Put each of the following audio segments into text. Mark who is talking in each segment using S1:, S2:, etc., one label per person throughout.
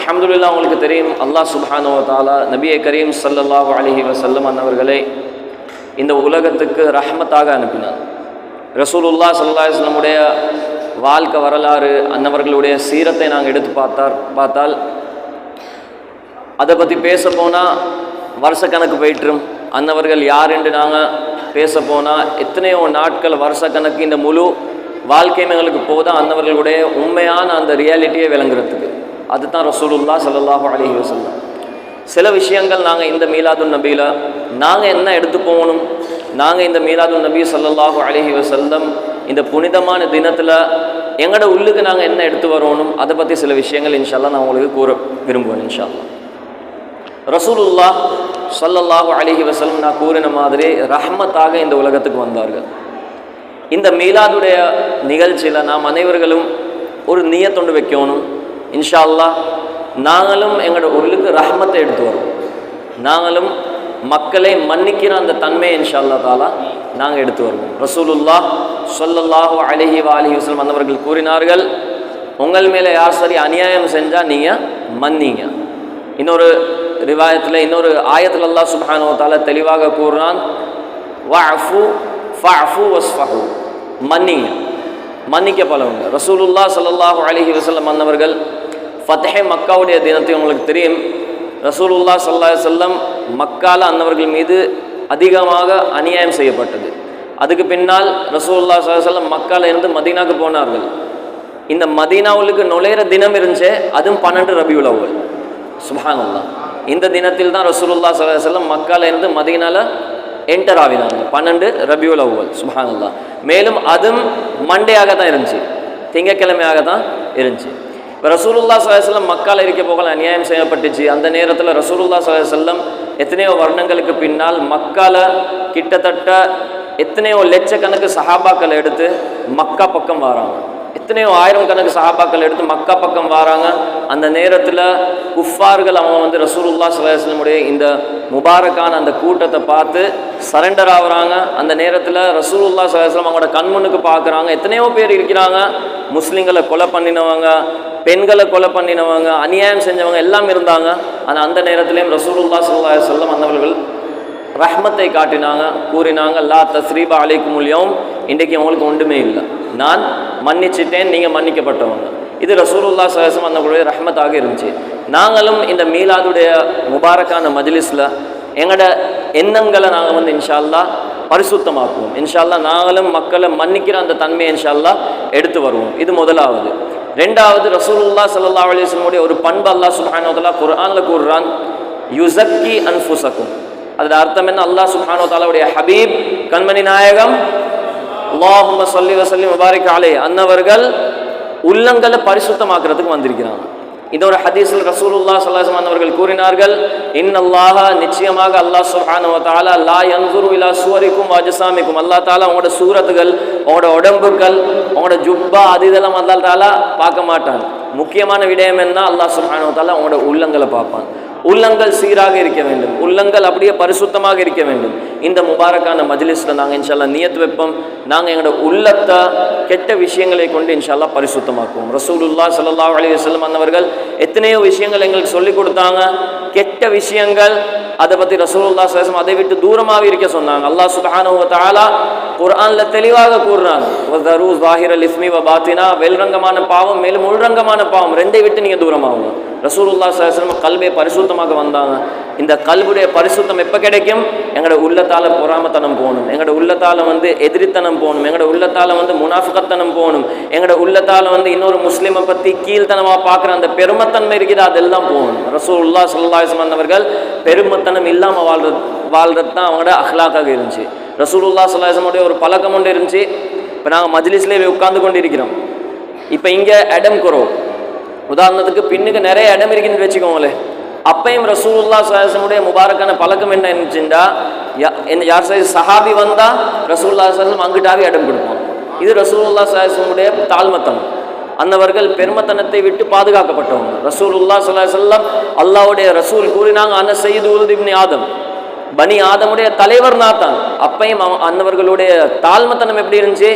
S1: அல்ஹம்துலில்லாஹ். உங்களுக்கு தெரியும், அல்லாஹ் சுப்ஹானஹு வ தஆலா நபியே கரீம் ஸல்லல்லாஹு அலைஹி வஸல்லம் அன்னவர்களை இந்த உலகத்துக்கு ரஹ்மத்தாக அனுப்பினார். ரசூலுல்லாஹ் ஸல்லல்லாஹு அலைஹி வஸல்லமுடைய வாழ்க்கை வரலாறு, அன்னவர்களுடைய சீரத்தை நாங்கள் எடுத்து பார்த்தால் அதை பற்றி பேச போனால் வருஷக்கணக்கு போயிட்டுரும். அன்னவர்கள் யார் என்று நாங்கள் பேச போனால் எத்தனையோ நாட்கள் வருஷக்கணக்கு இந்த முழு வாழ்க்கையும் எங்களுக்கு போதும் அன்னவர்களுடைய உண்மையான அந்த ரியாலிட்டியை விளங்குறதுக்கு. அதுதான் ரசூலுல்லாஹ் ஸல்லல்லாஹு அலைஹி வஸல்லம். சில விஷயங்கள் நாங்கள் இந்த மீலாதுன் நபியில் நாங்கள் என்ன எடுத்து போகணும், நாங்கள் இந்த மீலாதுன் நபி ஸல்லல்லாஹு அலைஹி வஸல்லம் இந்த புனிதமான தினத்தில் எங்களோட உள்ளுக்கு நாங்கள் என்ன எடுத்து வரணும், அதை பற்றி சில விஷயங்கள் இன்ஷா அல்லாஹ் நான் உங்களுக்கு கூற விரும்புவேன். இன்ஷா அல்லாஹ் ரசூலுல்லாஹ் ஸல்லல்லாஹு அலைஹி வஸல்லம் நான் கூறின மாதிரி ரஹ்மத்தாக இந்த உலகத்துக்கு வந்தார்கள். இந்த மீலாதுடைய நிகழ்ச்சியில் நாம் அனைவர்களும் ஒரு நியத்தொண்டு வைக்கணும். இன்ஷா அல்லாஹ் நாங்களும் எங்களோட உள்ளுக்கு ரஹ்மத்தை எடுத்து வரோம். நாங்களும் மக்களை மன்னிக்கிற அந்த தன்மையை இன்ஷா அல்லாஹ் தாலா நாங்கள் எடுத்து வருவோம். ரசூலுல்லாஹ் ஸல்லல்லாஹு அலைஹி வஸல்லம் அன்னவர்கள் கூறினார்கள், உங்கள் மேலே யார் சரி அநியாயம் செஞ்சால் நீங்கள் மன்னிங்க. இன்னொரு ரிவாயத்தில், இன்னொரு ஆயத்தில் அல்லாஹ் சுப்ஹானஹு வ தஆலா தெளிவாக கூறுறான், வஅஃபு ஃபஅஃபு வஸ்ஃபஹு, மன்னிங்க, மன்னிக்க பழகுங்க. ரசூலுல்லாஹ் ஸல்லல்லாஹு அலைஹி வஸல்லம் அன்னவர்கள் ஃபத்ஹே மக்காவுடைய தினத்தை உங்களுக்கு தெரியும். ரசூலுல்லாஹ் ஸல்லல்லாஹு அலைஹி வஸல்லம் மக்கால அன்னவர்கள் மீது அதிகமாக அநியாயம் செய்யப்பட்டது. அதுக்கு பின்னால் ரசூலுல்லாஹ் ஸல்லல்லாஹு அலைஹி வஸல்லம் மக்கால இருந்து மதீனாவுக்கு போனார்கள். இந்த மதீனாவுக்கு நுழையிற தினம் இருந்துச்சு, அதுவும் 12 ரபியுல் அவ்வல். சுப்ஹானல்லாஹ். இந்த தினத்தில் தான் ரசூலுல்லாஹ் ஸல்லல்லாஹு அலைஹி வஸல்லம் மக்கால இருந்து மதீனால என்டர் ஆகினாங்க. 12 ரபியுல் அவ்வல். சுப்ஹானல்லாஹ். மேலும் அதுவும் மண்டேயாக தான் இருந்துச்சு, திங்கக்கிழமையாக தான் இருந்துச்சு. இப்போ ரசூலுல்லாஹ் ஸல்லல்லாஹு அலைஹி வஸல்லம் மக்கால இருக்க போகல அநியாயம் செய்யப்பட்டுச்சு. அந்த நேரத்தில் ரசூலுல்லாஹ் ஸல்லல்லாஹு அலைஹி வஸல்லம் எத்தனையோ வருடங்களுக்கு பின்னால் மக்கால கிட்டத்தட்ட எத்தனையோ லட்சக்கணக்கு சஹாபாக்கள் எடுத்து மக்கா பக்கம் வராங்க. எத்தனையோ ஆயிரம் கணக்கு சஹாபாக்கள் எடுத்து மக்கா பக்கம் வராங்க. அந்த நேரத்தில் குஃபார்கள் அவங்க ரசூலுல்லாஹ் ஸல்லல்லாஹு அலைஹி வஸல்லமுடைய இந்த முபாரக்கான அந்த கூட்டத்தை பார்த்து சரண்டர் ஆகுறாங்க. அந்த நேரத்தில் ரசூலுல்லாஹ் ஸல்லல்லாஹு அலைஹி வஸல்லம் அவங்களோட கண்முன்னுக்கு பார்க்குறாங்க. எத்தனையோ பேர் இருக்கிறாங்க, முஸ்லீம்களை கொலை பண்ணினவங்க, பெண்களை கொலை பண்ணினவங்க, அநியாயம் செஞ்சவங்க எல்லாம் இருந்தாங்க. ஆனால் அந்த நேரத்திலையும் ரசூலுல்லாஹ் ஸல்லல்லாஹு அலைஹி வஸல்லம் அன்னவர்கள் ரஹ்மத்தை காட்டினாங்க. கூறினாங்க, லா தஸ்ரீபா அலைக்குமுல் யௌம், இன்றைக்கு உங்களுக்கு ஒன்றுமே இல்லை, நான் மன்னிச்சிட்டேன், நீங்கள் மன்னிக்கப்பட்டவங்க. இது ரசூலுல்லாஹ் ஸல்லல்லாஹு அலைஹி வஸல்லம் அன்னவர்களுடைய ரஹ்மத்தாக இருந்துச்சு. நாங்களும் இந்த மீலாதுடைய முபாரக்கான மஜ்லிஸில் எங்களோட எண்ணங்களை நாங்கள் இன்ஷா அல்லாஹ் பரிசுத்தமாக்குவோம். இன்ஷா அல்லாஹ் நாங்களும் மக்களை மன்னிக்கிற அந்த தன்மையை இன்ஷா அல்லாஹ் எடுத்து வருவோம். இது முதலாவது. ரெண்டாவது, ரசூலுல்லாஹ் ஸல்லல்லாஹு அலைஹி வஸல்லம் ஒரு பண்பு அல்லாஹ் சுப்ஹானஹு வ தஆலா குர்ஆனில் கூறுறான், யுஸக்கி அன்ஃபுஸக்கும். அதோட அர்த்தம் என்ன? அல்லாஹ் சுப்ஹானஹு வ தஆலாவுடைய ஹபீப் கண்மணி நாயகம் அல்லாஹும்ம ஸல்லி வ ஸல்லிம் வ பாரிக் அலைஹி அன்னவர்கள் உள்ளங்களை பரிசுத்தமாக்குறதுக்கு வந்திருக்கிறாங்க. இதோட ஹதீஸில் ரசூலுல்லாஹ் ஸல்லல்லாஹு அலைஹி வஸல்லம் அவர்கள் கூறினார்கள், இன்னல்லாஹ, நிச்சயமாக அல்லாஹ் சுப்ஹானஹு வ தஆலா, லா யன்ஸுரு இலா சுவரிக்கும் வ அஜ்ஸாமிக்கும், அல்லாஹ் தஆலா உங்களோட சூரத்துகள், உங்களோட உடம்புகள், உங்களோட ஜுப்பா, அது இதெல்லாம் அல்லாஹ் தஆலா பார்க்க மாட்டான். முக்கியமான விடயம் என்ன? அல்லாஹ் சுப்ஹானஹு வ தஆலா உங்களோட உள்ளங்களை பார்ப்பான். உள்ளங்கள் சீராக இருக்க வேண்டும், உள்ளங்கள் அப்படியே பரிசுத்தமாக இருக்க வேண்டும். இந்த முபாரக்கான மஜ்லிஸில் நாங்கள் இன்ஷா அல்லாஹ் நியத் வைப்போம், நாங்கள் எங்களோட உள்ளத்தை கெட்ட விஷயங்களை கொண்டு இன்ஷா அல்லாஹ் பரிசுத்தமாக்குவோம். ரசூலுல்லாஹ் ஸல்லல்லாஹு அலைஹி வஸல்லம் அன்னவர்கள் எத்தனையோ விஷயங்கள் எங்களுக்கு சொல்லிக் கொடுத்தாங்க. கெட்ட விஷயங்கள், அதை பற்றி ரசூலுல்லாஹ் ஸல்லல்லாஹு அலைஹி வஸல்லம் அதை விட்டு தூரமாக இருக்க சொன்னாங்க. அல்லாஹ் சுப்ஹானஹு வ தஆலா குர்ஆனில் தெளிவாக கூறுறாங்க, வதரு ஸாஹிரல் இஸ்மி வ பாத்தினா, வெளிரங்கமான பாவம் மேலும் உள்ரங்கமான பாவம் ரெண்டை விட்டு நீங்கள் தூரமாகுங்க. ரசூலுல்லாஹ் ஸல்லல்லாஹு அலைஹி வஸல்லம் கல்பை பரிசுத்தமாக வந்தாங்க. இந்த கல்புடைய பரிசுத்தம் எப்போ கிடைக்கும்? எங்களோட உள்ளத்தால் பொறாமத்தனம் போகணும், எங்களோட உள்ளத்தால் எதிரித்தனம் போகணும், எங்களோட உள்ளத்தால் முனாஃபிகத்தனம் போகணும், எங்களோட உள்ளத்தால் இன்னொரு முஸ்லீமை பற்றி கீழ்த்தனமாக பார்க்குற அந்த பெருமத்தன்மை இருக்குது, அதெல்லாம் போகணும். ரசூலுல்லாஹ் ஸல்லல்லாஹு அலைஹி வஸல்லம் அவர்கள் பெருமத்தனம் இல்லாமல் வாழ்றது தான் அவங்களோட அஹ்லாக்காக இருந்துச்சு. ரசூலுல்லாஹ் ஸல்லல்லாஹு அலைஹி வஸல்லம் ஒரு பழக்கம் ஒன்று இருந்துச்சு. இப்போ நாங்கள் மஜ்லிஸ்லேயே உட்கார்ந்து கொண்டு இருக்கிறோம். இப்போ இங்கே இடம் குறவு, உதாரணத்துக்கு பின்னுக்கு நிறைய இடம் இருக்குன்னு வச்சுக்கோங்களேன். அப்பையும் ரசூலுல்லாஹ் ஸல்லல்லாஹு அலைஹி வஸல்லம் முபாரக்கான பழக்கம் என்ன இருந்துச்சுண்டா, யார் சரி சஹாபி வந்தால் ரசூலுல்லாஹ் ஸல்லல்லாஹு அலைஹி வஸல்லம் அங்கிட்டாவே இடம் கொடுப்போம். இது ரசூலுல்லாஹ் ஸல்லல்லாஹு அலைஹி வஸல்லம் தாழ்மத்தனம். அன்னவர்கள் பெருமத்தனத்தை விட்டு பாதுகாக்கப்பட்டவங்க. ரசூலுல்லாஹ் ஸல்லல்லாஹு அலைஹி வஸல்லம் அல்லாஹ்வுடைய ரசூல் கூறினாங்க, அன சய்யிது உலது இப்னி ஆதம், பனி ஆதமுடைய தலைவர் நாத்தான். அப்பையும் அன்னவர்களுடைய தாழ்மத்தனம் எப்படி இருந்துச்சு?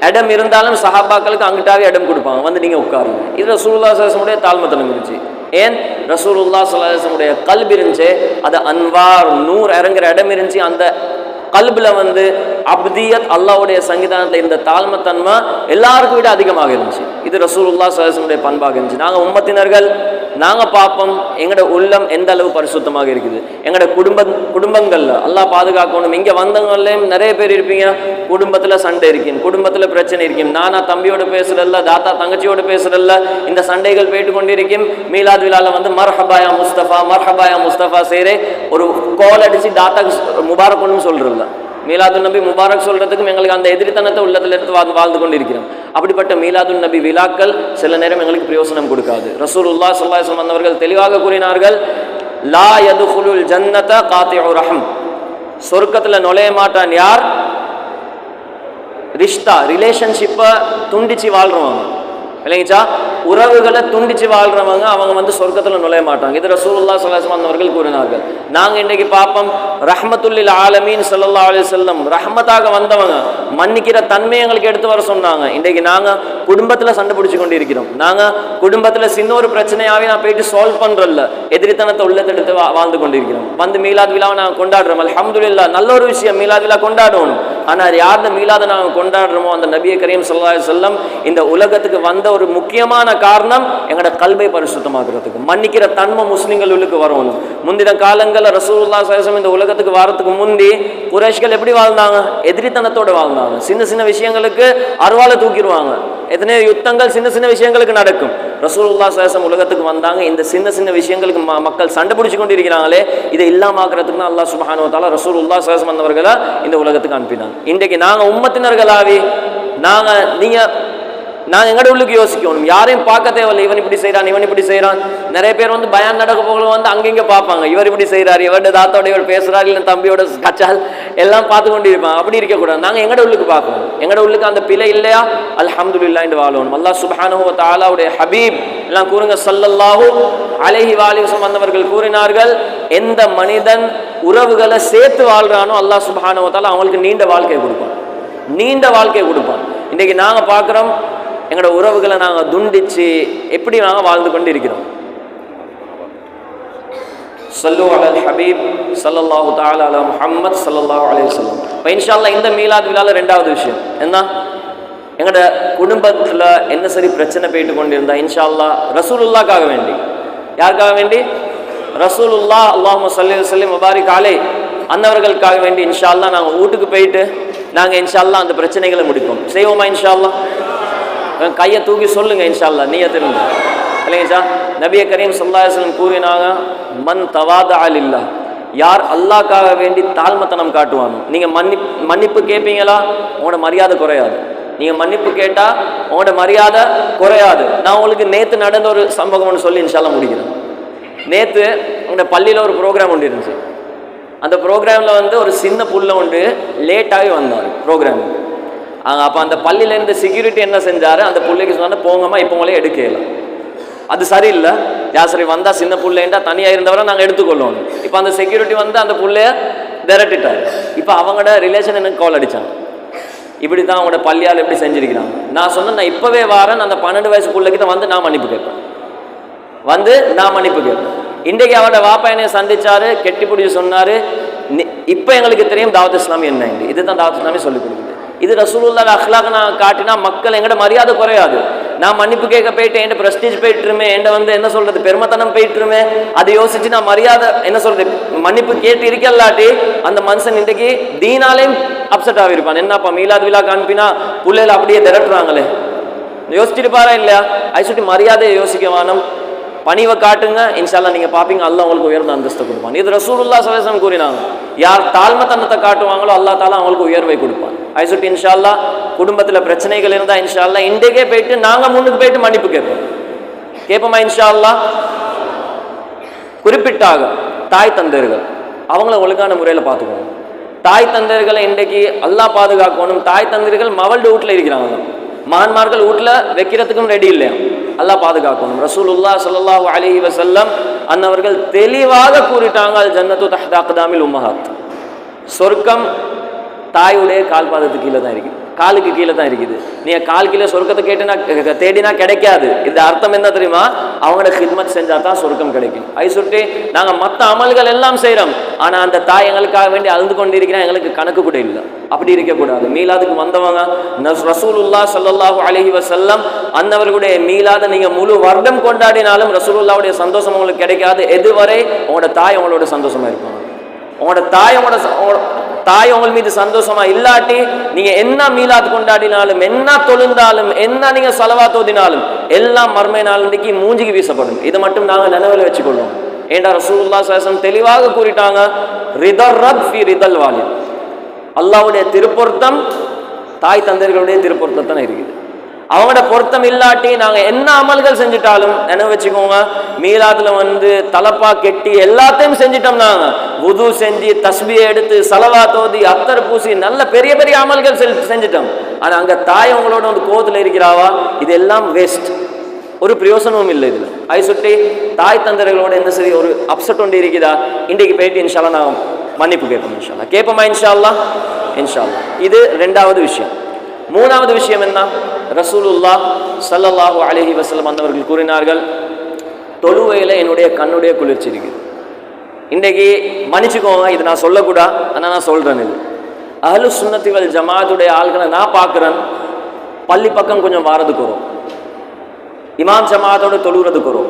S1: இடம் இருந்தாலும் சஹாபாக்களுக்கு அங்கிட்டாவே இடம் கொடுப்பாங்க, நீங்கள் உட்காருங்க. இது ரசூலுல்லாஹ் ஸல்லல்லாஹு அலைஹி வஸல்லம் தாழ்மத்தனம் இருந்துச்சு. ஏன்? ரசூலுல்லாஹ் ஸல்லல்லாஹு அலைஹி வஸல்லம் கல்ப் இருந்துச்சு, அது அன்வார் நூர் இறங்குற இடம் இருந்துச்சு. அந்த கல்பில் அப்தியத் அல்லாஹ்வுடைய சங்கிதானத்தில் இந்த தாழ்மைத்தன்மை எல்லாருக்கும் விட அதிகமாக இருந்துச்சு. இது ரசூலுல்லாஹ் ஸல்லல்லாஹு அலைஹி வஸல்லம் பண்பாக இருந்துச்சு. நாங்கள் உம்மத்தினர்கள் நாங்கள் பார்ப்போம் எங்களோட உள்ளம் எந்த அளவு பரிசுத்தமாக இருக்குது. எங்களோட குடும்பங்களில் அல்லாஹ் பாதுகாக்கணும். இங்கே வந்தவங்களையும் நிறைய பேர் இருப்பீங்க, குடும்பத்தில் சண்டை இருக்கும், குடும்பத்தில் பிரச்சனை இருக்கும். நானா தம்பியோட பேசுறதில்ல, தாத்தா தங்கச்சியோட பேசுறதில்ல, இந்த சண்டைகள் போயிட்டு கொண்டிருக்கும். மீலாத் விழாவில் மர்ஹபாயா முஸ்தபா மர்ஹபாயா முஸ்தபா செய்கிறே ஒரு கோல் அடித்து தாத்தாக்கு முபாரக் ஒன்றும் சொல்கிறதில்ல. மீலாதுன் நபி முபாரக் சொல்றதுக்கும் எங்களுக்கு அந்த எதிரித்தனத்தை உள்ளத்தில் எடுத்து வாழ்ந்து கொண்டிருக்கிறோம். அப்படிப்பட்ட மீலாதுன் நபி விழாக்கள் சில நேரம் எங்களுக்கு பிரயோசனம் கொடுக்காது. ரசூலுல்லாஹ் ஸல்லல்லாஹு அலைஹி வஸல்லம் அவர்கள் தெளிவாக கூறினார்கள், லா யதுகுலுல் ஜன்னத காத்திஉ ரஹம், சொர்க்கத்தில் நுழைய மாட்டான் யார் ரிஷ்தா ரிலேஷன்ஷிப்பை துண்டிச்சு வாழ்றவங்க, இல்லைங்கச்சா, உறவுகளை துண்டிச்சு வாழ்றவங்க, அவங்க சொர்க்கத்தில் நுழைய மாட்டாங்க. இது ரசூலுல்லாஹ் ஸல்லல்லாஹு அலைஹி வஸல்லம் அவர்கள் கூறினார்கள். நாங்கள் இன்றைக்கு பார்ப்போம், ரஹ்மத்துல்லில் ஆலமீன் ஸல்லல்லாஹு அலைஹி வஸல்லம் ரஹ்மத்தாக வந்தவங்க மன்னிக்கிற தன்மை எங்களுக்கு எடுத்து வர சொன்னாங்க. இன்றைக்கு நாங்கள் குடும்பத்தில் சண்டை பிடிச்சி கொண்டு இருக்கிறோம். நாங்கள் குடும்பத்தில் சின்ன ஒரு பிரச்சனையாகவே நான் போயிட்டு சால்வ் பண்ணுறதில்ல, எதிரித்தனத்தை உள்ளத்தை எடுத்து வாழ்ந்து கொண்டிருக்கிறோம். மீலாத் விழாவை நாங்கள் கொண்டாடுறோம். அல்ஹம்துலில்லாஹ், நல்ல ஒரு விஷயம், மீலாத் விழா கொண்டாடணும். ஆனால் யார் மீலாதை நாங்கள் கொண்டாடுறோமோ அந்த நபியை கரீம் ஸல்லல்லாஹு அலைஹி வஸல்லம் இந்த உலகத்துக்கு வந்த ஒரு முக்கியமான காரணம் எங்களோட கல்வை பரிசுத்தமாக்குறதுக்கு, மன்னிக்கிற தன்மை முஸ்லிம்களுக்கு வரணும். முந்தின காலங்களில் ரசூலுல்லாஹ் ஸல்லல்லாஹு அலைஹி வஸல்லம் இந்த உலகத்துக்கு வரத்துக்கு முந்தி குறைஷ்கள் எப்படி வாழ்ந்தாங்க? எதிரித்தனத்தோடு வாழ்ந்தாங்க. சின்ன சின்ன விஷயங்களுக்கு அருவாளை தூக்கிடுவாங்க. எத்தனையோ யுத்தங்கள் சின்ன சின்ன விஷயங்களுக்கு நடக்கும். ரசூலுல்லாஹ் ஸல்லல்லாஹு அலைஹி வஸல்லம் உலகத்துக்கு வந்தாங்க, இந்த சின்ன சின்ன விஷயங்களுக்கு மக்கள் சண்டை பிடிச்சு கொண்டு இருக்கிறாங்களே, இதை இல்லாமக்கிறதுக்கு அல்லாஹ் சுப்ஹானஹு வ தஆலா ரசூலுல்லாஹ் ஸல்லல்லாஹு அலைஹி வஸல்லம் அவர்களை இந்த உலகத்துக்கு அனுப்பினாங்க. இன்றைக்கு நாங்கள் உம்மத்தினர்களாவி நான் எங்கட உள்ளுக்கு யோசிக்கணும், யாரையும் பார்க்க தேவையில்லை. இவன் இப்படி செய்யறான், இவன் இப்படி செய்யறான். நிறைய பேர் பயான் நடக்க போகல அங்கங்க பார்ப்பாங்க, இவர் இப்படி செய்யறாரு, இவருடைய தாத்தோட இவர் பேசுறாரு, இல்லை தம்பியோட கச்சால் எல்லாம் பார்த்து கொண்டு இருப்பாங்க. அப்படி இருக்கக்கூடாது. நாங்கள் எங்கட உள்ளுக்கு பார்க்கணும். எங்கட உள்ளுக்கு அந்த பிழை இல்லையா, அல்ஹம்துலில்லாஹ் என்று வாழணும். அல்லாஹ் சுப்ஹானஹு வ தஆலாவுடைய ஹபீப் எல்லாம் கூறுங்க, ஸல்லல்லாஹு அலைஹி வஸல்லம் வந்தவர்கள் கூறினார்கள், எந்த மனிதன் உறவுகளை சேர்த்து வாழ்றானோ அல்லாஹ் சுப்ஹானஹு வ தஆலா அவங்களுக்கு நீண்ட வாழ்க்கை கொடுப்பான், நீண்ட வாழ்க்கை கொடுப்பான். இன்றைக்கு நாங்கள் பார்க்குறோம், எங்களோட உறவுகளை நாங்கள் துண்டிச்சு எப்படி நாங்கள் வாழ்ந்து கொண்டு இருக்கிறோம். ஸல்லு அலல் ஹபீப் ஸல்லல்லாஹு தஆலா அலா முஹம்மத் ஸல்லல்லாஹு அலைஹி வஸல்லம். இப்போ இன்ஷா அல்லாஹ் இந்த மீலாத் விழாவில் ரெண்டாவது விஷயம் என்ன, எங்களோட குடும்பத்தில் என்ன சரி பிரச்சனை போயிட்டு கொண்டிருந்தா இன்ஷா அல்லாஹ் ரசூலுல்லாஹ்க்காக வேண்டி, யாருக்காக வேண்டி? ரசூலுல்லாஹ் அல்லாஹும்ம ஸல்லி வ ஸல்லிம் வ பாரிக் அலைஹி அன்னவர்களுக்காக வேண்டி இன்ஷா அல்லாஹ் நாங்கள் வீட்டுக்கு போயிட்டு நாங்கள் இன்ஷா அல்லாஹ் அந்த பிரச்சனைகளை முடிப்போம். செய்வோமா இன்ஷா அல்லாஹ்? கையை தூக்கி சொல்லுங்க இன்ஷா அல்லாஹ், நியத் இருந்து, இல்லைங்க சார். நபிய கரீம் ஸல்லல்லாஹு அலைஹி வஸல்லம் கூறினாங்க, மன் தவாதஅ லில்லாஹ், யார் அல்லாஹ்க்காக வேண்டி தாழ்மைத்தனம் காட்டுவாங்க. நீங்கள் மன்னிப்பு கேட்பீங்களா, உங்களோட மரியாதை குறையாது. நீங்கள் மன்னிப்பு கேட்டால் உங்களோட மரியாதை குறையாது. நான் உங்களுக்கு நேற்று நடந்த ஒரு சம்பவம் ஒன்று சொல்லி இன்ஷா அல்லாஹ் முடிக்கிறேன். நேற்று உங்களோட பள்ளியில் ஒரு ப்ரோக்ராம் ஒன்று இருந்துச்சு. அந்த ப்ரோக்ராமில் ஒரு சின்ன புள்ள ஒன்று லேட்டாகி வந்தார் ப்ரோக்ராம். அப்போ அந்த பள்ளியிலேருந்து செக்யூரிட்டி என்ன செஞ்சார், அந்த பிள்ளைக்கு சொன்னால் போங்கம்மா இப்போ உங்களே எடுக்கலாம். அது சரியில்லை. சரி வந்தால் சின்ன பிள்ளைண்டா தனியாக இருந்தவரை நாங்கள் எடுத்துக்கொள்ளணும். இப்போ அந்த செக்யூரிட்டி அந்த பிள்ளைய விரட்டிட்டார். இப்போ அவங்களோட ரிலேஷன் எனக்கு கால் அடித்தாங்க, இப்படி தான் அவங்களோட பள்ளியால் எப்படி செஞ்சுருக்கிறாங்க. நான் சொன்னேன், நான் இப்போவே வரேன், அந்த 12 வயசு பிள்ளைக்கிட்ட நான் மன்னிப்பு கேட்பேன், நான் மன்னிப்பு கேட்பேன். இன்றைக்கு அவரோட வாப்பா என்னைய சந்திச்சாரு, கெட்டி பிடிச்சி சொன்னார், இப்போ எங்களுக்கு தெரியும் தாவத் இஸ்லாமி என்ன. இதுதான் தாவத் இஸ்லாமி சொல்லிக் கொடுக்குது. இது ரசூலுல்லாஹ் அக்லாக நான் காட்டினா மக்கள் எங்கட மரியாதை குறையாது. நான் மன்னிப்பு கேட்க போயிட்டு என் பிரஸ்டீஜ் போயிட்டுருமே, என் என்ன சொல்றது பெருமத்தனம் போயிட்டுருமே, அதை யோசிச்சு நான் மரியாதை என்ன சொல்றது மன்னிப்பு கேட்டு இருக்கலாட்டி அந்த மனுஷன் இன்றைக்கு தீனாலையும் அப்செட் ஆகிருப்பான். என்னப்பா மீலாத் விழா காண்பினா பிள்ளைகள் அப்படியே திரட்டுறாங்களே, யோசிச்சிருப்பாரா இல்லையா? அதை சுட்டி மரியாதையை யோசிக்க வேணும், பணிவை காட்டுங்க, இன்ஷா அல்லாஹ் நீங்கள் பார்ப்பீங்க அல்லாஹ் உங்களுக்கு உயர்ந்த அந்தஸ்தை கொடுப்பான். இது ரசூலுல்லாஹ் ஸல்லல்லாஹு அலைஹி வஸல்லம் கூறினாங்க, யார் தாழ்மைத்தனத்தை காட்டுவாங்களோ அல்லாஹ் தாலா அவங்களுக்கு உயர்வை கொடுப்பான். அதை சுட்டி இன்ஷா அல்லாஹ் குடும்பத்தில் பிரச்சனைகள் இருந்தால் இன்ஷா அல்லாஹ் இன்றைக்கே போயிட்டு நாங்கள் முன்னுக்கு போயிட்டு மன்னிப்பு கேட்போமா இன்ஷா அல்லாஹ். குறிப்பிட்டாக தாய் தந்தையர்கள் அவங்கள ஒழுங்கான முறையில் பார்த்துக்கணும். தாய் தந்தையர்களை இன்றைக்கு அல்லாஹ் பாதுகாக்கணும். தாய் தந்தையர்கள் மவள்டு வீட்டில் இருக்கிறாங்க, மகன்மார்கள் வீட்டில் வைக்கிறதுக்கும் ரெடி இல்லையா, அல்லாஹ் பாதுகாக்கணும். ரசூலுல்லாஹ் ஸல்லல்லாஹு அலைஹி வஸல்லம் அன்னவர்கள் தெளிவாக கூறிட்டாங்க, அல் ஜன்னத்து தஹ்த அக்தாமில் உம்மஹாத், சொர்க்கம் தாயுடைய கால்பாதத்துக்கு கீழே தான் இருக்குது. காலுக்கு கீழே தான் இருக்குது. நீங்க கால் கீழே சொர்க்கத்தை தேடினா கிடைக்காது. இந்த அர்த்தம் என்ன தெரியுமா? அவங்களோட ஹித்மத் செஞ்சா தான் சொர்க்கம் கிடைக்கும். ஐ சுட்டி நாங்க மற்ற அமல்கள் எல்லாம் செய்யறோம், ஆனா அந்த தாய் எங்களுக்காக வேண்டி அழுது கொண்டிருக்கிறேன், எங்களுக்கு கணக்கு கூட இல்லை. அப்படி இருக்கக்கூடாது. மீலாதுக்கு வந்தவங்க ரசூலுல்லாஹ் ஸல்லல்லாஹு அலைஹி வஸல்லம் அன்னவர்களுடைய மீலாத நீங்க முழு வருடம் கொண்டாடினாலும் ரசூலுல்லாஹ்வுடைய சந்தோஷம் உங்களுக்கு கிடைக்காது. எதுவரை உங்களோட தாய் உங்களோட சந்தோஷமா இருப்பாங்க. உங்களோட தாய் உங்கள் மீது சந்தோஷமா இல்லாட்டி நீங்க என்ன மீலாது கொண்டாடினாலும், என்ன தொழுந்தாலும், என்ன நீங்க ஸலவாத் ஓதினாலும் எல்லாம் மர்மை நாளைக்கு மூஞ்சிக்கு வீசப்படும். இதை மட்டும் நாங்க நினைவில் வச்சுக்கொள்ளும். ஏண்டா ரசூலுல்லாஹ் ஸல்லல்லாஹு அலைஹி வஸல்லம் தெளிவாக கூறிட்டாங்க, ரிதர் ரப் ஃபி ரிதல் வாலித். அல்லாஹ்வுடைய திருப்பொருத்தம் தாய் தந்தையர்களுடைய திருப்பொருத்தத்தான் இருக்குது. அவங்களோட பொருத்தம் இல்லாட்டி நாங்க என்ன அமல்கள் செஞ்சுட்டாலும் நினைவு வச்சுக்கோங்க, மீலாதுல தலப்பா கெட்டி எல்லாத்தையும் செஞ்சிட்டோம். நாங்க வுது செஞ்சு தஸ்பியை எடுத்து ஸலவாத் ஓதி அத்தர் பூசி நல்ல பெரிய பெரிய அமல்கள் செஞ்சிட்டோம். ஆனா அங்க தாய் உங்களோட கோவத்துல இருக்கிறாவா, இதெல்லாம் வேஸ்ட், ஒரு பிரயோசனமும் இல்லை. இதுல ஐ சுட்டி தாய் தந்தையர்களோட என்ன சரி ஒரு அப்செட் ஒன்று இருக்குதா, இன்றைக்கு போயிட்டு இன்ஷா அல்லாஹ் நான் மன்னிப்பு கேட்போம். இன்ஷா அல்லாஹ் கேட்போமா? இன்ஷா அல்லாஹ் இன்ஷா அல்லாஹ். இது ரெண்டாவது விஷயம். மூணாவது விஷயம் என்ன? ரசூலுல்லாஹ் ஸல்லல்லாஹு அலைஹி வஸல்லம் அன்னவர்கள் கூறினார்கள், தொழுவையில என்னுடைய கண்ணுடைய குளிர்ச்சி இருக்குது. இன்றைக்கு மன்னிச்சுக்கோங்க, இது நான் சொல்லக்கூடா, ஆனால் நான் சொல்றேன். இது அஹ்லு சுன்னத்தி வல் ஜமாத்துடைய ஆள்களை நான் பார்க்குறேன், பள்ளி பக்கம் கொஞ்சம் வாரதுக்கு வரும், இமாம் ஜமாத்தோட தொழுகிறதுக்கு வரும்.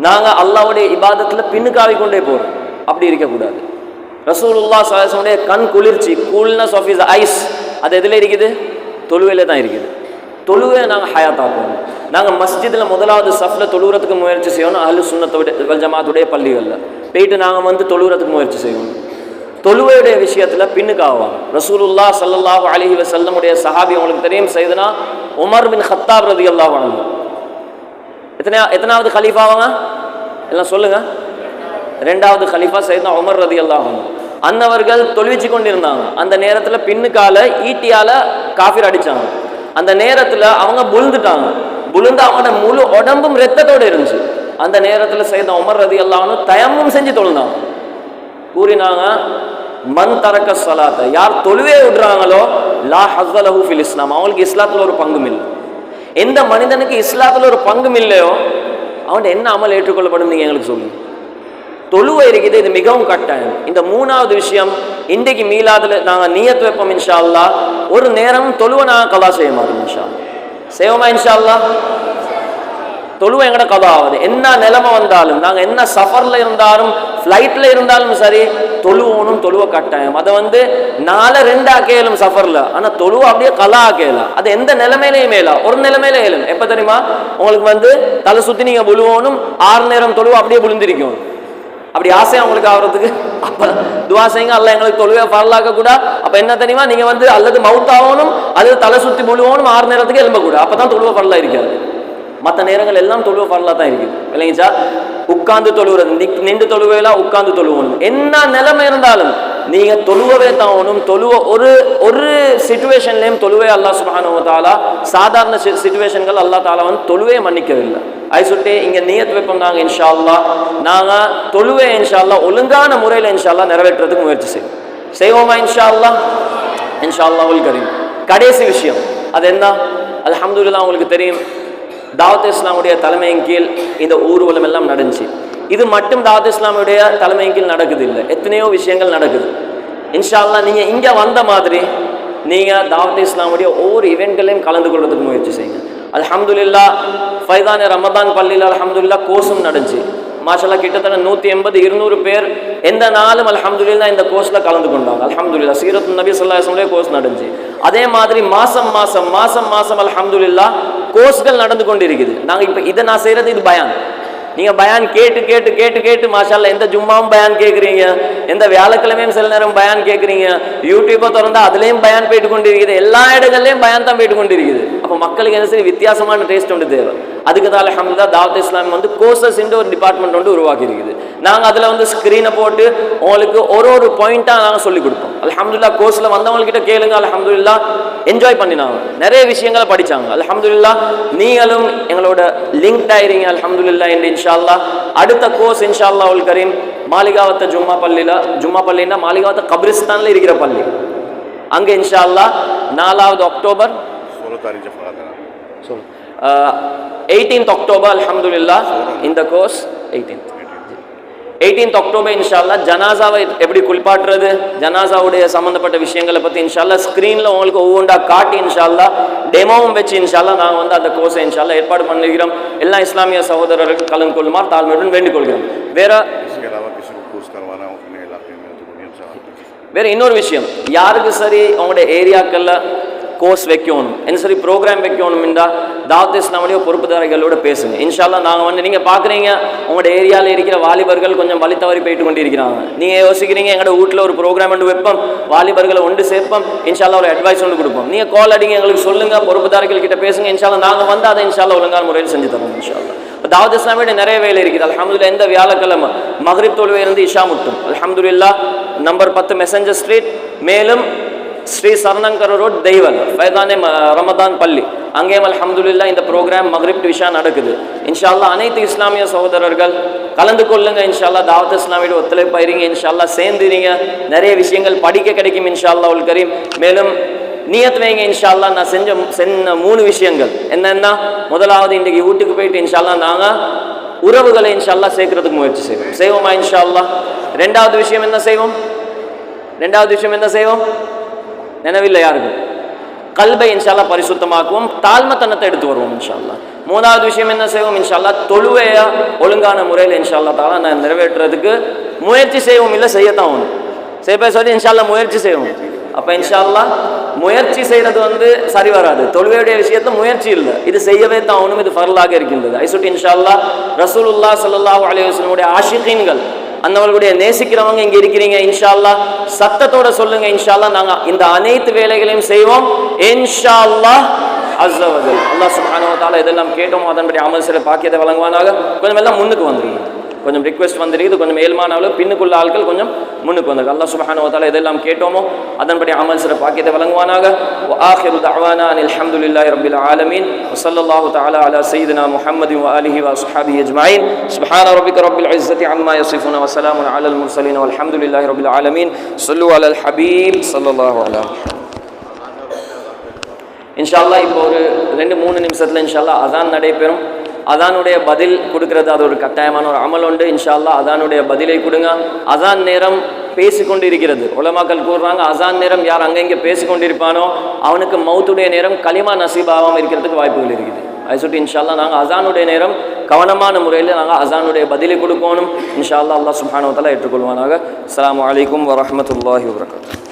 S1: நாங்கள் அல்லாஹ்வுடைய இபாதத்துல பின்னுக்காவி கொண்டே போகிறோம். அப்படி இருக்கக்கூடாது. ரசூலுல்லாஹ் ஸல்லல்லாஹு அலைஹி வஸல்லம் கண் குளிர்ச்சி, கூல்னஸ் ஆஃப் இஸ் ஐஸ், அது எதில் இருக்குது? தொழுவையில தான் இருக்குது. தொழுவை நாங்கள் ஹயாத்தாக்குவோம். நாங்கள் மஸ்ஜிதில் முதலாவது சஃப்ல தொழுகிறதுக்கு முயற்சி செய்யணும். அஹ்லு சுன்னத்தோட வல் ஜமாத்துடைய பள்ளிகளில் போயிட்டு நாங்கள் தொழுகிறதுக்கு முயற்சி செய்யணும். தொழுவையுடைய விஷயத்தில் பின்னுக்கு ஆவாங்க. ரசூலுல்லாஹ் ஸல்லல்லாஹு அலைஹி வஸல்லமுடைய சஹாபி உங்களுக்கு தெரியும், சையதுனா உமர் பின் கத்தாப் ரலியல்லாஹு அன்ஹு. எத்தனாவது கலீஃபாவாங்க எல்லாம் சொல்லுங்க? ரெண்டாவது கலீஃபா சையதுனா உமர் ரலியல்லாஹு அன்ஹு. அன்னவர்கள் தொழுவிச்சு கொண்டிருந்தாங்க. அந்த நேரத்தில் பின்னுக்கால ஈட்டியால காஃபிர் அடிச்சாங்க. அந்த நேரத்தில் அவங்க புழுந்துட்டாங்க. புழுந்து அவங்களோட முழு உடம்பும் ரத்தத்தோடு இருந்துச்சு. அந்த நேரத்தில் சையதுனா உமர் ரலியல்லாஹு அன்ஹு தயம்மும் செஞ்சு தொழுந்தாங்க. கூறினாங்க, மன் தரக்க ஸலாத்த, யார் தொழுவே விடுறாங்களோ லா ஹஸ்ஸ லஹு ஃபில் இஸ்லாம், அவங்களுக்கு இஸ்லாத்துல ஒரு பங்கும் இல்லை. எந்த மனிதனுக்கு இஸ்லாத்துல ஒரு பங்கும் இல்லையோ அவன் என்ன அமல் ஏற்றுக்கொள்ளப்படும்? நீங்க எங்களுக்கு சொல்லுங்க. தொழுவை இருக்குது, இது மிகவும் கட்டாயம். இந்த மூணாவது விஷயம், இன்றைக்கு மீலாதுல நாங்கள் நியத் வைப்போம் இன்ஷா அல்லாஹ். ஒரு நேரம் தொழுவை நாங்கள் கலா செய்ய மாட்டோம். இன்ஷா அல்லாஹ் செய்வோமா? இன்ஷா அல்லாஹ் தொழுவை எங்கட கதா ஆகுது. என்ன நிலைமை வந்தாலும், நாங்கள் என்ன சஃபர்ல இருந்தாலும் ஃப்ளைட்ல இருந்தாலும் சரி, தொழுவோனும் தொழுவ கட்டாயம். அதை 4-2 ஆக்கேலும் சஃபர்ல, ஆனால் தொழுவ அப்படியே கலா ஆக்கேலாம். அது எந்த நிலைமையிலையும் மேலாம், ஒரு நிலைமையில ஏலும். எப்போ தெரியுமா? உங்களுக்கு தலை சுற்றி நீங்கள் புழுவோனும் 6 நேரம் தொழுவ அப்படியே புழுந்திருக்கும். அப்படி ஆசையா உங்களுக்கு ஆகிறதுக்கு அப்ப துவா செய்யுங்க, அல்லாஹ் எங்களுக்கு தொழுவை ஃபர்லாக்க கூட. அப்ப என்ன தெரியுமா? நீங்க அல்லது மவுத் ஆகணும், அல்லது தலை சுத்தி முழுவணும், 6 நேரத்துக்கு எழும்ப கூட. அப்பதான் தொழுவை ஃபர்லா இருக்காது. மற்ற நேரங்கள் எல்லாம் தொழுவை ஃபர்லா தான் இருக்குது. இல்லைங்கச்சா? உட்கார்ந்து தொழுவுறது, நின்று தொழுவையெல்லாம் உட்கார்ந்து தொழுவணும். என்ன நிலைமை இருந்தாலும் நீங்க தொழுவவே தாவணும். ஒரு சிச்சுவேஷன்லயும் தொழுவே அல்லாஹ் சுப்ஹானஹு வ தஆலா, சாதாரண சிச்சுவேஷன்கள் அல்லாஹ் தஆலா தொழுவே மன்னிக்கவில்லை. ஐ சுட்டி இங்க நியத் வைப்போம் நாங்க இன்ஷா அல்லாஹ். நாங்க தொழுவே இன்ஷா அல்லாஹ் ஒழுங்கான முறையில் இன்ஷா அல்லாஹ் நிறைவேற்றுறதுக்கு முயற்சி செய்வோமா? இன்ஷா அல்லாஹ் இன்ஷா அல்லாஹுல் கரீம். கடைசி விஷயம் அது என்ன? அல்ஹம்துலில்லாஹ் உங்களுக்கு தெரியும், தாவத் இஸ்லாமுடைய தலைமையின் கீழ் இந்த ஊர்வலம் எல்லாம் நடந்துச்சு. இது மட்டும் தாவத் இஸ்லாமுடைய தலைமையின் கீழ் நடக்குது இல்லை, எத்தனையோ விஷயங்கள் நடக்குது. இன்ஷா அல்லாஹ் நீங்க இங்க வந்த மாதிரி நீங்க தாவத் இஸ்லாமுடைய ஒவ்வொரு இவெண்ட்களையும் கலந்து கொள்வதற்கு முயற்சி செய்யுங்க. அல்ஹம்துலில்லாஹ் ஃபைதானே ரமதான் பள்ளியில் அல்ஹம்துலில்லாஹ் கோர்ஸும் நடந்துச்சு. மாஷாஅல்லாஹ் கிட்டத்தட்ட 180-200 பேர் எந்த நாளும் அல்ஹம்துலில்லாஹ் இந்த கோர்ஸ்ல கலந்து கொண்டாங்க. அல்ஹம்துலில்லாஹ் சீரத்து நபி ஸல்லல்லாஹு அலைஹி வஸல்லம் கோர்ஸ் நடந்துச்சு. அதே மாதிரி மாசம் அல்ஹம்துலில்லாஹ் கோர்ஸ்கள் நடந்து கொண்டிருக்குது. நாங்க இப்ப இதை நான் செய்யறது இது பயான். நீங்க பயான் கேட்டு மாஷாஅல்லாஹ் எந்த ஜும்மாவும் பயான் கேட்குறீங்க, எந்த வியாழக்கிழமையும் சில நேரம் பயான் கேட்குறீங்க, யூடியூப்பை திறந்தா அதுலேயும் பயான் போயிட்டு கொண்டு இருக்குது, எல்லா இடங்கள்லையும் பயான் தான் போயிட்டு கொண்டு இருக்குது. அப்போ மக்களுக்கு என்ன சரி வித்தியாசமான டேஸ்ட் ஒன்று தேவை. அதுக்கு தான் அல்ஹம்துலில்லாஹ் தாவத் இஸ்லாம் கோர்சஸ் ஒரு டிபார்ட்மெண்ட் உருவாக்கி இருக்குது. நாங்கள் அதில் ஸ்க்ரீனை போட்டு உங்களுக்கு ஒரு பாயிண்டாக நாங்கள் சொல்லிக் கொடுப்போம். அல்ஹம்துலில்லாஹ் கோர்ஸில் வந்தவங்ககிட்ட கேளுங்க, அல்ஹம்துலில்லாஹ் என்ஜாய் பண்ணினாங்க, நிறைய விஷயங்களை படித்தாங்க. அல்ஹம்துலில்லாஹ் நீங்களும் எங்களோட லிங்க் ஆயிருங்க. அல்ஹம்துலில்லாஹ் என்று இன்ஷா அல்லாஹ் அடுத்த கோர்ஸ் இன்ஷா அல்லாஹுல் கரீம் மாளிகாவத்த ஜும்மா பள்ளின்னா மாளிகாவத்த கபிரிஸ்தானில் இருக்கிற பள்ளி. அங்கே இன்ஷா அல்லாஹ் 4வது அக்டோபர் 18th அக்டோபர் அல்ஹம்துலில்லாஹ் இந்த கோர்ஸ் 18th அக்டோபர் இன்ஷா அல்லாஹ் ஜனாசாவை எப்படி குளிப்பாட்டுறது, ஜனாசாவுடைய சம்மந்தப்பட்ட விஷயங்களை பற்றி இன்ஷா அல்லாஹ் ஸ்க்ரீனில் உங்களுக்கு ஒவ்வொன்றா காட்டி இன்ஷா அல்லாஹ் டெமோவும் வச்சு இன்ஷா அல்லாஹ் நாங்கள் வந்து அந்த கோர்ஸை இன்ஷா அல்லாஹ் ஏற்பாடு பண்ணிக்கிறோம். எல்லா இஸ்லாமிய சகோதரர்கள் கலந்து கொள்ளுமாறு தாழ்மையுடன் வேண்டிக் கொள்கிறோம். வேற இன்னொரு விஷயம், யாருக்கு சரி அவங்களுடைய ஏரியாக்களில் கோர்ஸ் வைக்கணும், என்ன சரி ப்ரோக்ராம் வைக்கணும் என்றால் தாவத் இஸ்லாமுடைய பொறுப்புதாரிகளோட பேசுங்க. இன்ஷால்லா நாங்கள் வந்து நீங்கள் பார்க்குறீங்க உங்களோட ஏரியாவில் இருக்கிற வாலிபர்கள் கொஞ்சம் வழி தவறி போயிட்டு கொண்டு இருக்கிறாங்க. நீங்கள் யோசிக்கிறீங்க எங்களோட வீட்டில் ஒரு ப்ரோக்ராம் ஒன்று வைப்போம், வாலிபர்களை ஒன்று சேர்ப்போம், இன்ஷால்லா ஒரு அட்வைஸ் ஒன்று கொடுப்போம். நீங்கள் கால் அடிங்க, எங்களுக்கு சொல்லுங்கள், பொறுப்புதாரிகள் கிட்ட பேசுங்க. இன்ஷால்லா நாங்கள் வந்து அதை இன்ஷால்லா ஒழுங்கான முறையில் செஞ்சு தரோம். இன்ஷால்லா இப்போ தாவத் இஸ்லாமியோட நிறைய வேலை இருக்குது. அல்ஹம்துலில்லாஹ் எந்த வியாழக்கிழமை மக்ரிப் தொழுவையிலிருந்து இஷா முட்டும் அல்ஹம்துலில்லாஹ் நம்பர் 10 மெசஞ்சர் ஸ்ட்ரீட், மேலும் ஸ்ரீ சரணங்கர ரோட், தெய்வல் ஃபைதானே ரமதான் பள்ளி, அங்கேயும் அல்ஹம்துலில்லாஹ் இந்த ப்ரோக்ராம் மக்ரிப் டு இஷா நடக்குது. இன்ஷா அல்லாஹ் அனைத்து இஸ்லாமிய சகோதரர்கள் கலந்து கொள்ளுங்க. இன்ஷா அல்லாஹ் தாவத் இஸ்லாமியோட ஒத்துழைப்பாயிருங்க. இன்ஷா அல்லாஹ் சேர்ந்துறீங்க, நிறைய விஷயங்கள் படிக்க கிடைக்கும் இன்ஷா அல்லாஹ் உல் கரீம். மேலும் நியத் வைங்க இன்ஷா அல்லாஹ் நான் செஞ்ச 3 விஷயங்கள் என்னென்னா, முதலாவது இன்றைக்கு வீட்டுக்கு போயிட்டு இன்ஷா அல்லாஹ் நாங்கள் உறவுகளை இன்ஷா அல்லாஹ் சேர்க்கறதுக்கு முயற்சி செய்வோமா இன்ஷா அல்லாஹ். ரெண்டாவது விஷயம் என்ன செய்வோம் நினைவில்லை யாருக்கு, கல்பை இன்ஷா அல்லாஹ் பரிசுத்தமாக்குவோம், தாழ்மத்தனத்தை எடுத்து வருவோம் இன்ஷா அல்லாஹ். மூணாவது விஷயம் என்ன செய்வோம் இன்ஷா அல்லாஹ், தொழுவையா ஒழுங்கான முறையில் இன்ஷா அல்லாஹ் தாலா நான் நிறைவேற்றுறதுக்கு முயற்சி செய்வோம். இல்லை செய்யத்தான் ஒன்று செய்ய சொல்லி இன்ஷா அல்லாஹ் முயற்சி செய்வோம். அப்போ இன்ஷா அல்லாஹ் முயற்சி செய்கிறது வந்து சரி வராது, தொழுவையுடைய விஷயத்துல முயற்சி இல்லை, இது செய்யவே தான் ஒன்றும், இது ஃபர்லாக இருக்கின்றது. ஐசுட்டி இன்ஷா அல்லாஹ் ரசூலுல்லாஹ் ஸல்லல்லாஹு அலைஹி வஸல்லம் ஆஷிகீன்கள் அந்தவர்களுடைய நேசிக்கிறவங்க இங்கே இருக்கிறீங்க, இன்ஷா அல்லாஹ் சத்தத்தோட சொல்லுங்க இன்ஷா அல்லாஹ் நாங்கள் இந்த அனைத்து வேலைகளையும் செய்வோம் இன்ஷா அல்லாஹ் அஸ்ஸ வ ஜல். அல்லாஹ் சுப்ஹானஹு வ தஆலா இதெல்லாம் கேட்டோம் அதன்படி அமல் செய்ய பாக்கியத்தை வழங்குவானாக. கொஞ்சம் எல்லாம் முன்னுக்கு வந்துருங்க, கொஞ்சம் ரிக்வெஸ்ட் வந்துருக்குது, கொஞ்சம் ஏழ்மானவர்கள் பின்னுக்குள்ள ஆட்கள் கொஞ்சம் முன்னுக்கு வந்திருக்கு. அல்லாஹ் சுப்ஹானஹு வ தஆலா இதெல்லாம் கேட்டோமோ அதன்படி அமல் செய்ய பாக்கியத்தை வழங்குவானாக. வ ஆகிரு தஅவானா அல்ஹம்துலில்லாஹி ரப்பில் ஆலமீன் வ ஸல்லல்லாஹு தஆலா அலா சய்யிதினா முஹம்மதின் வ ஆலிஹி வ அஸ்ஹாபிஹி அஜ்மஈன். சுப்ஹான ரப்பிக ரப்பில் இஸ்ஸத்தி அம்மா யசிஃபூன வ ஸலாமுன் அலல் முர்ஸலீன் வல்ஹம்துலில்லாஹி ரப்பில் ஆலமீன். ஸல்லு அலல் ஹபீப் ஸல்லல்லாஹு அலைஹி வஸல்லம். இன்ஷா அல்லாஹ் இப்போ ஒரு 2-3 நிமிஷத்தில் இன்ஷா அல்லாஹ் அதான் நடைபெறும். அதானுடைய பதில் கொடுக்கறது அது ஒரு கட்டாயமான ஒரு அமல் உண்டு. இன்ஷா அல்லாஹ் அதானுடைய பதிலை கொடுங்க. அதான் நேரம் பேசிக்கொண்டு இருக்கிறது. உலமாக்கள் கூறுறாங்க அசான் நேரம் யார் அங்கங்கே பேசிக்கொண்டிருப்பானோ அவனுக்கு மௌத்துடைய நேரம் களிமா நசீபாகவும் இருக்கிறதுக்கு வாய்ப்புகள் இருக்குது. அதை சுட்டி இன்ஷா அல்லாஹ் நாங்கள் அசானுடைய நேரம் கவனமான முறையில் நாங்கள் அசானுடைய பதிலை கொடுக்கணும். இன்ஷா அல்லாஹ் அல்லாஹ் சுப்ஹானஹு வ தஆலா ஏற்றுக்கொள்வானாக. அஸ்ஸலாமு அலைக்கும் வரஹ்மத்துல்லாஹி வபரகாத்துஹு.